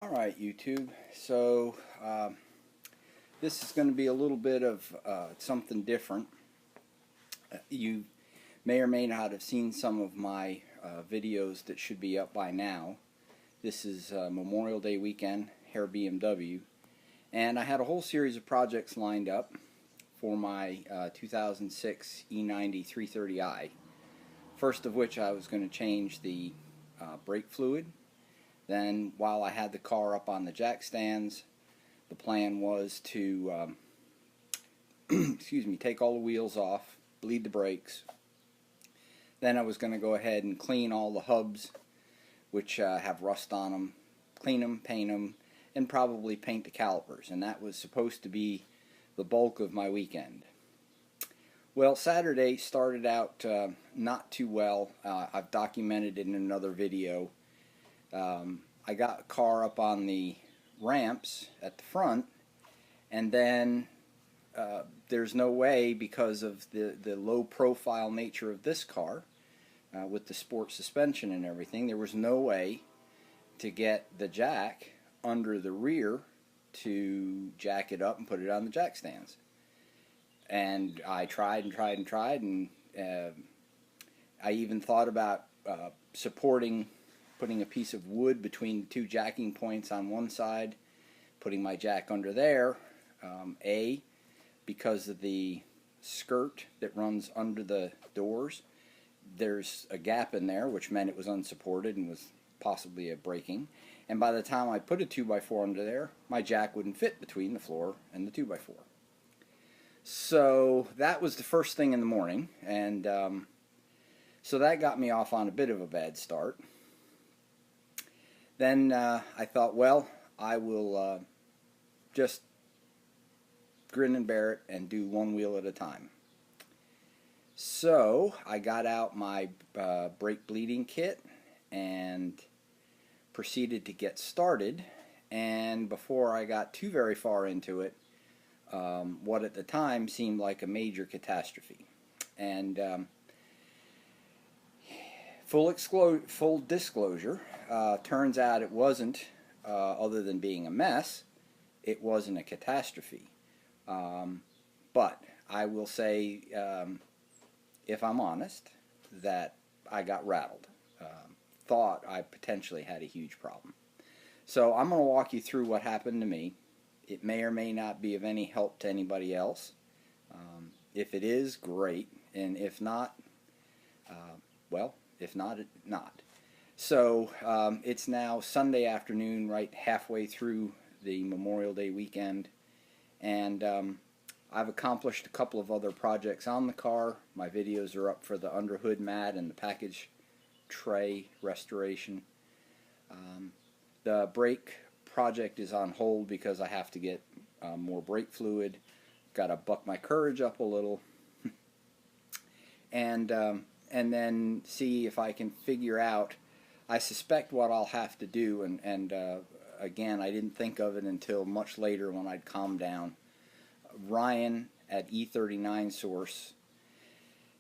Alright, YouTube, so this is going to be a little bit of something different. You may or may not have seen some of my videos that should be up by now. This is Memorial Day weekend, Hair BMW, and I had a whole series of projects lined up for my 2006 E90 330i. First of which I was going to change the brake fluid. Then, while I had the car up on the jack stands, the plan was to excuse me, take all the wheels off, bleed the brakes. Then I was going to go ahead and clean all the hubs, which have rust on them, clean them, paint them, and probably paint the calipers. And that was supposed to be the bulk of my weekend. Well, Saturday started out not too well. I've documented it in another video. I got a car up on the ramps at the front, and then there's no way, because of the low profile nature of this car with the sport suspension and everything, there was no way to get the jack under the rear to jack it up and put it on the jack stands. And I tried and tried and tried, and I even thought about putting a piece of wood between the two jacking points on one side, putting my jack under there, because of the skirt that runs under the doors. There's a gap in there, which meant it was unsupported and was possibly a breaking. And by the time I put a 2x4 under there, my jack wouldn't fit between the floor and the 2x4. So that was the first thing in the morning, and so that got me off on a bit of a bad start. Then I thought, well, I will just grin and bear it and do one wheel at a time. So I got out my brake bleeding kit and proceeded to get started. And before I got too very far into it, what at the time seemed like a major catastrophe. And full disclosure, turns out it wasn't, other than being a mess, it wasn't a catastrophe. But I will say, if I'm honest, that I got rattled. Thought I potentially had a huge problem. So I'm going to walk you through what happened to me. It may or may not be of any help to anybody else. If it is, great. And if not, well, if not, not. So it's now Sunday afternoon, right halfway through the Memorial Day weekend, and I've accomplished a couple of other projects on the car. My videos are up for the underhood mat and the package tray restoration. The brake project is on hold because I have to get more brake fluid. Got to buck my courage up a little, and then see if I can figure out. I suspect what I'll have to do, and again, I didn't think of it until much later when I'd calmed down. Ryan at E39 Source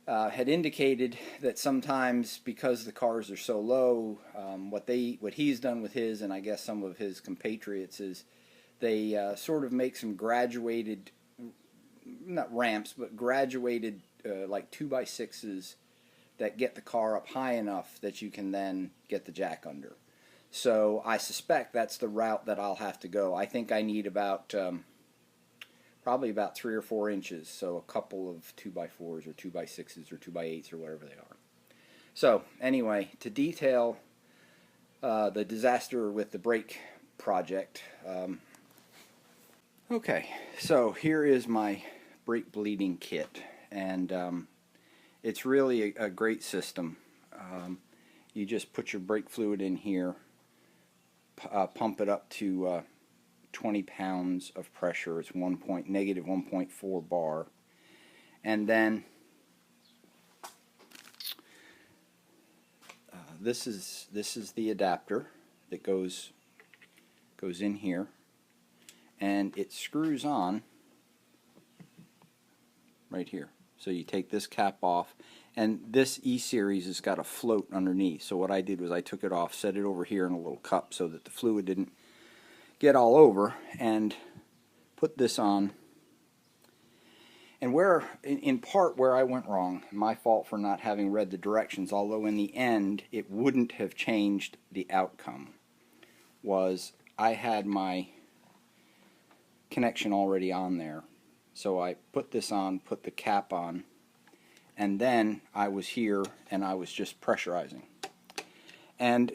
had indicated that sometimes, because the cars are so low, what he's done with his, and I guess some of his compatriots, is they sort of make some graduated, not ramps, but graduated like 2x6s that get the car up high enough that you can then get the jack under. So I suspect that's the route that I'll have to go. I think I need about probably about 3 or 4 inches, so a couple of 2x4s or 2x6s or 2x8s or whatever they are. So anyway, to detail the disaster with the brake project. Okay, so here is my brake bleeding kit, and it's really a great system. You just put your brake fluid in here, pump it up to 20 pounds of pressure. It's negative 1.4 bar, and then this is the adapter that goes in here, and it screws on right here. So you take this cap off, and this E-Series has got a float underneath. So what I did was I took it off, set it over here in a little cup so that the fluid didn't get all over and put this on. And in part where I went wrong, my fault for not having read the directions, although in the end it wouldn't have changed the outcome, was I had my connection already on there. So I put this on, put the cap on, and then I was here and I was just pressurizing. And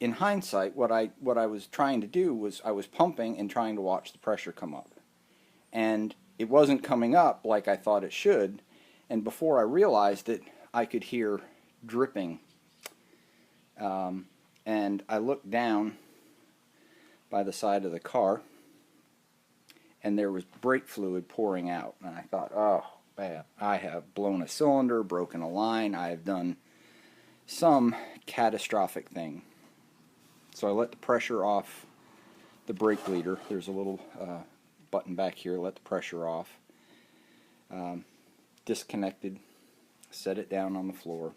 in hindsight, what I was trying to do was I was pumping and trying to watch the pressure come up. And it wasn't coming up like I thought it should, and before I realized it, I could hear dripping. And I looked down by the side of the car, and there was brake fluid pouring out. And I thought, oh, man, I have blown a cylinder, broken a line, I have done some catastrophic thing. So I let the pressure off the brake leader. There's a little button back here, let the pressure off. Disconnected, set it down on the floor.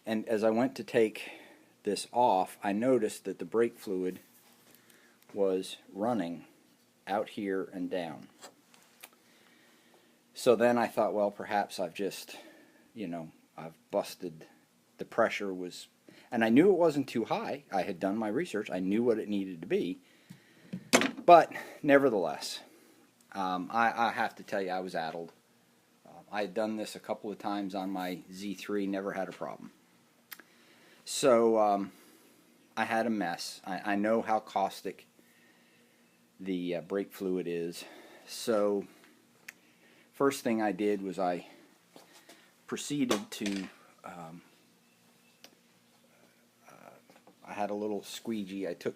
And as I went to take this off, I noticed that the brake fluid was running out here and down. So then I thought, well, perhaps I've just, I've busted. The pressure was, and I knew it wasn't too high. I had done my research. I knew what it needed to be. But nevertheless, I have to tell you, I was addled. I had done this a couple of times on my Z3, never had a problem. So I had a mess. I know how caustic the brake fluid is. So first thing I did was I proceeded to, I had a little squeegee. I took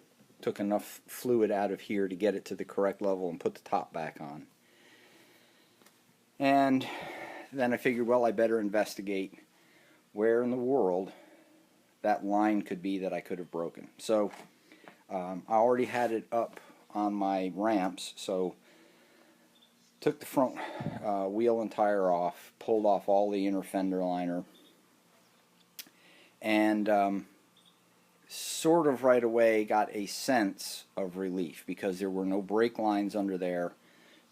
enough fluid out of here to get it to the correct level and put the top back on. And then I figured, well, I better investigate where in the world that line could be that I could have broken. So I already had it up on my ramps, so took the front wheel and tire off, pulled off all the inner fender liner, and sort of right away got a sense of relief because there were no brake lines under there.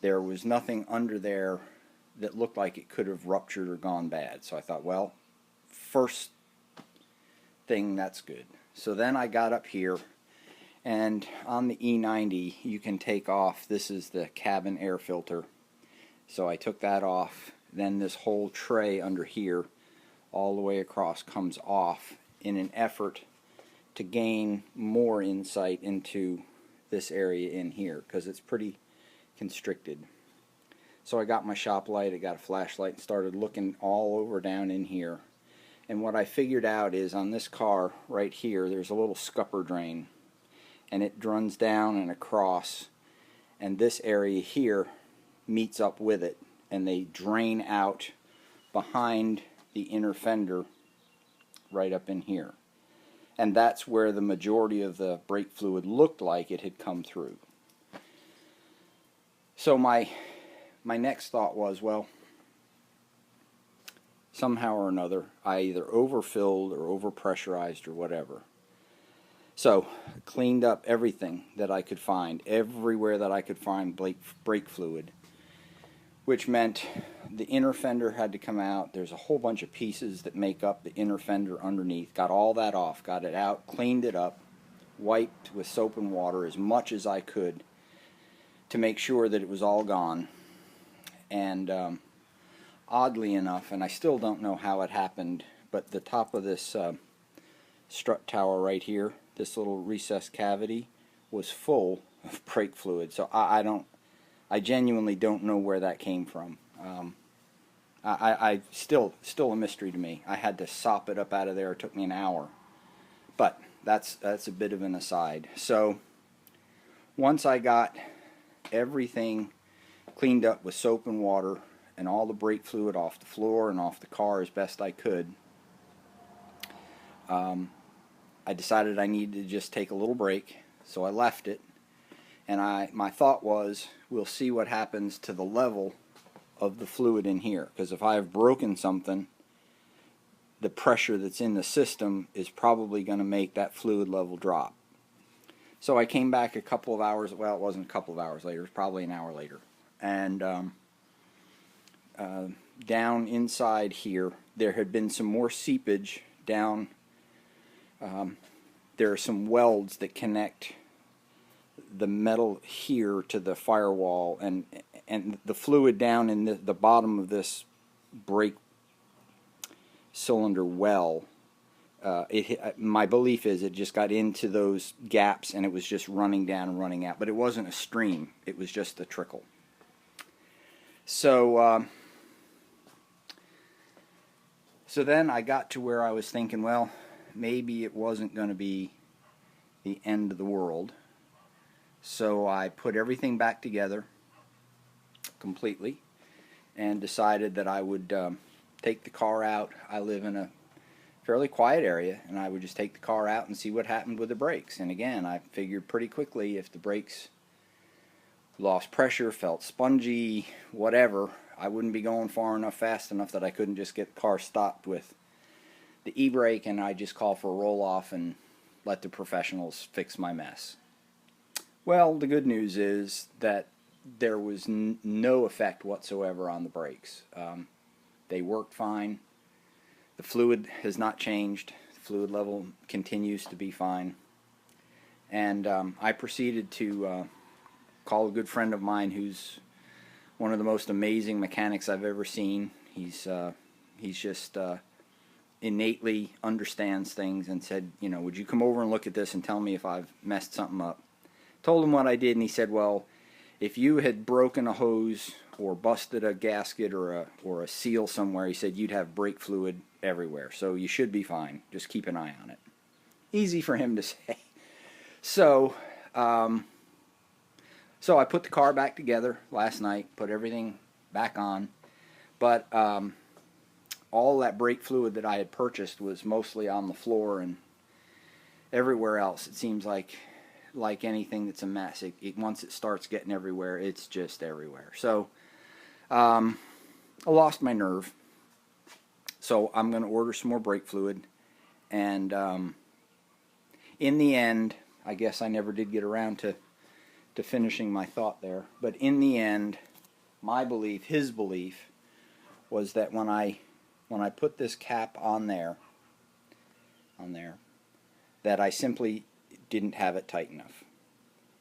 There was nothing under there that looked like it could have ruptured or gone bad. So I thought, well, first thing, that's good. So then I got up here, and on the E90 you can take off, this is the cabin air filter. So I took that off. Then this whole tray under here all the way across comes off in an effort to gain more insight into this area in here because it's pretty constricted. So I got my shop light, I got a flashlight, and started looking all over down in here. And what I figured out is on this car right here, there's a little scupper drain, and it runs down and across, and this area here meets up with it, and they drain out behind the inner fender right up in here. And that's where the majority of the brake fluid looked like it had come through. So my next thought was, well, somehow or another, I either overfilled or overpressurized or whatever. So, cleaned up everything that I could find, everywhere that I could find brake fluid, which meant the inner fender had to come out. There's a whole bunch of pieces that make up the inner fender underneath. Got all that off, got it out, cleaned it up, wiped with soap and water as much as I could to make sure that it was all gone. And oddly enough, and I still don't know how it happened, but the top of this strut tower right here, this little recessed cavity, was full of brake fluid. So I genuinely don't know where that came from. I still a mystery to me. I had to sop it up out of there. It took me an hour. But that's a bit of an aside. So once I got everything cleaned up with soap and water and all the brake fluid off the floor and off the car as best I could, I decided I needed to just take a little break. So I left it. And my thought was, we'll see what happens to the level of the fluid in here. Because if I have broken something, the pressure that's in the system is probably going to make that fluid level drop. So I came back a couple of hours, well, it wasn't a couple of hours later, it was probably an hour later. And down inside here, there had been some more seepage down. There are some welds that connect the metal here to the firewall, and the fluid down in the bottom of this brake cylinder well, my belief is it just got into those gaps and it was just running down and running out. But it wasn't a stream, it was just a trickle. So so then I got to where I was thinking, well, maybe it wasn't going to be the end of the world. So I put everything back together completely and decided that I would take the car out. I live in a fairly quiet area, and I would just take the car out and see what happened with the brakes. And again, I figured pretty quickly if the brakes lost pressure, felt spongy, whatever, I wouldn't be going far enough, fast enough that I couldn't just get the car stopped with the e-brake, and I just call for a roll-off and let the professionals fix my mess. Well, the good news is that there was no effect whatsoever on the brakes. They worked fine. The fluid has not changed. The fluid level continues to be fine. And I proceeded to call a good friend of mine who's one of the most amazing mechanics I've ever seen. He's just innately understands things, and said, you know, would you come over and look at this and tell me if I've messed something up? Told him what I did, and he said, well, if you had broken a hose or busted a gasket or a seal somewhere, he said you'd have brake fluid everywhere, so you should be fine. Just keep an eye on it. Easy for him to say. So so I put the car back together last night, put everything back on, but all that brake fluid that I had purchased was mostly on the floor, and everywhere else it seems like anything that's a mess, once it starts getting everywhere, it's just everywhere. So I lost my nerve, so I'm going to order some more brake fluid. And in the end, I guess I never did get around to finishing my thought there, but in the end, my belief, his belief, was that when I put this cap on there, that I simply didn't have it tight enough.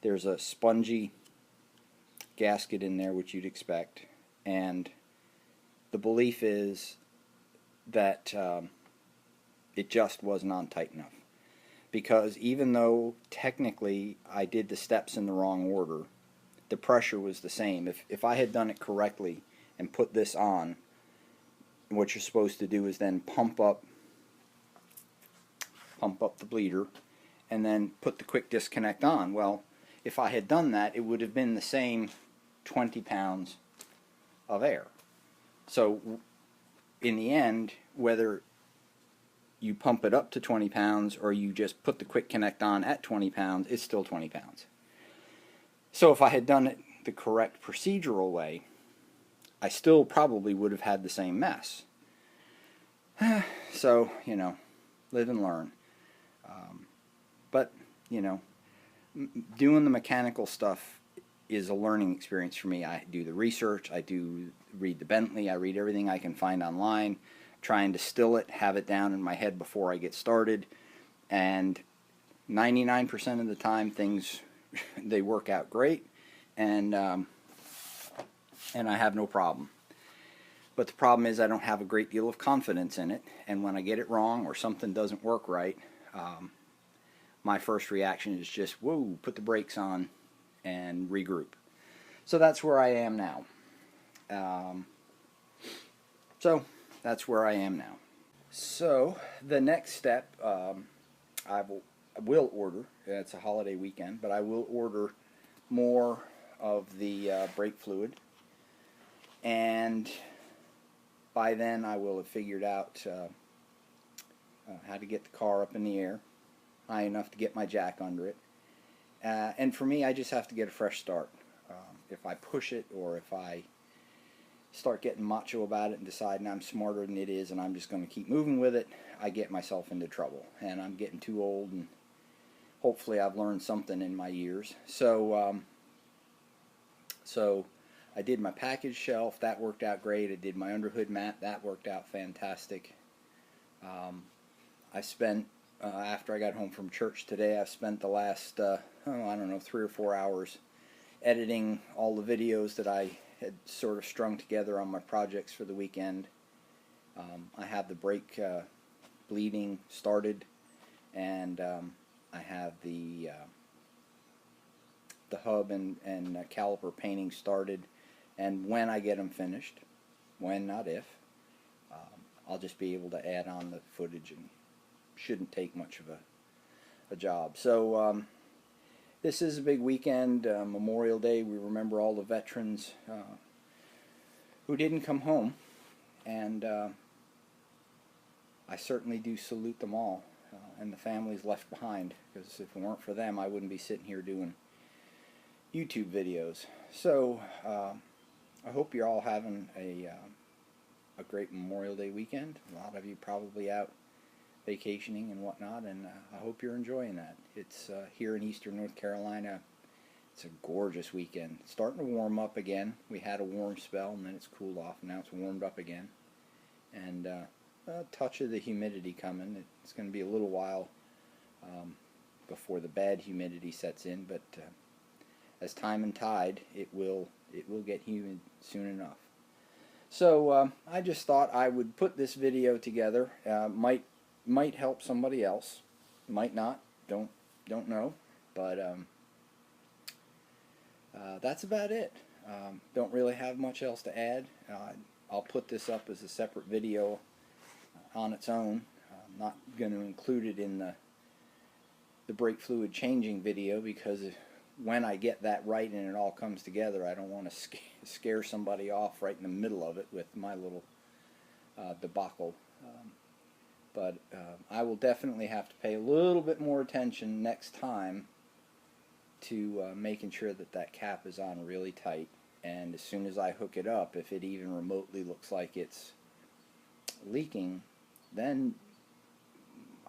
There's a spongy gasket in there, which you'd expect, and the belief is that it just was not tight enough. Because even though technically I did the steps in the wrong order, the pressure was the same. If I had done it correctly and put this on, what you're supposed to do is then pump up the bleeder and then put the quick disconnect on. Well, if I had done that, it would have been the same 20 pounds of air. So in the end, whether you pump it up to 20 pounds or you just put the quick connect on at 20 pounds, it's still 20 pounds. So if I had done it the correct procedural way, I still probably would have had the same mess. So, you know, live and learn. But, you know, doing the mechanical stuff is a learning experience for me. I do the research, I do read the Bentley, I read everything I can find online, try and distill it, have it down in my head before I get started, and 99% of the time things, they work out great, and I have no problem. But the problem is I don't have a great deal of confidence in it, and when I get it wrong or something doesn't work right, my first reaction is just, whoa, put the brakes on and regroup. So that's where I am now. So the next step, I will order, it's a holiday weekend, but I will order more of the brake fluid, and by then I will have figured out how to get the car up in the air high enough to get my jack under it. And for me, I just have to get a fresh start. If I push it, or if I start getting macho about it and deciding I'm smarter than it is and I'm just going to keep moving with it, I get myself into trouble. And I'm getting too old and hopefully I've learned something in my years. So I did my package shelf, that worked out great. I did my underhood mat, that worked out fantastic. I spent, after I got home from church today, I've spent the last, I don't know, 3 or 4 hours editing all the videos that I had sort of strung together on my projects for the weekend. I have the brake bleeding started, and I have the hub and caliper painting started, and when I get them finished, when, not if, I'll just be able to add on the footage, and shouldn't take much of a job. So this is a big weekend, Memorial Day. We remember all the veterans who didn't come home, and I certainly do salute them all, and the families left behind, because if it weren't for them, I wouldn't be sitting here doing YouTube videos. So I hope you're all having a great Memorial Day weekend. A lot of you probably out vacationing and whatnot, and I hope you're enjoying that. It's here in eastern North Carolina. It's a gorgeous weekend. It's starting to warm up again. We had a warm spell, and then it's cooled off, and now it's warmed up again. And a touch of the humidity coming. It's going to be a little while before the bad humidity sets in, but as time and tide, it will get humid soon enough. So I just thought I would put this video together. Might help somebody else, might not. Don't know. But that's about it. Don't really have much else to add. I'll put this up as a separate video on its own. I'm not going to include it in the brake fluid changing video, because when I get that right and it all comes together, I don't want to scare somebody off right in the middle of it with my little debacle. But I will definitely have to pay a little bit more attention next time to making sure that that cap is on really tight. And as soon as I hook it up, if it even remotely looks like it's leaking, then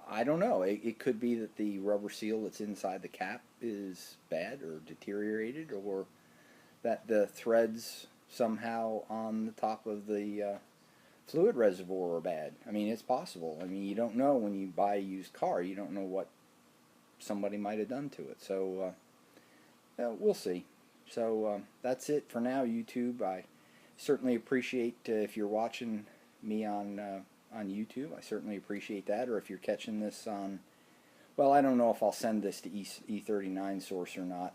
I don't know. It could be that the rubber seal that's inside the cap is bad or deteriorated, or that the threads somehow on the top of the fluid reservoir are bad. I mean, it's possible. I mean, you don't know when you buy a used car. You don't know what somebody might have done to it. So we'll see. So that's it for now, YouTube. I certainly appreciate if you're watching me on YouTube. I certainly appreciate that. Or if you're catching this on, well, I don't know if I'll send this to E39 Source or not.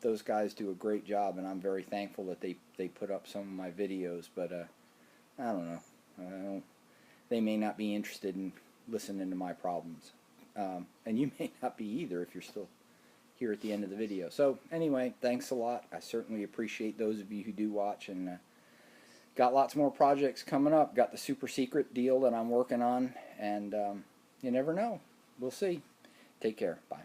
Those guys do a great job, and I'm very thankful that they put up some of my videos. But I don't know. They may not be interested in listening to my problems. And you may not be either if you're still here at the end of the video. So anyway, thanks a lot. I certainly appreciate those of you who do watch, and got lots more projects coming up. Got the super secret deal that I'm working on, and you never know. We'll see. Take care. Bye.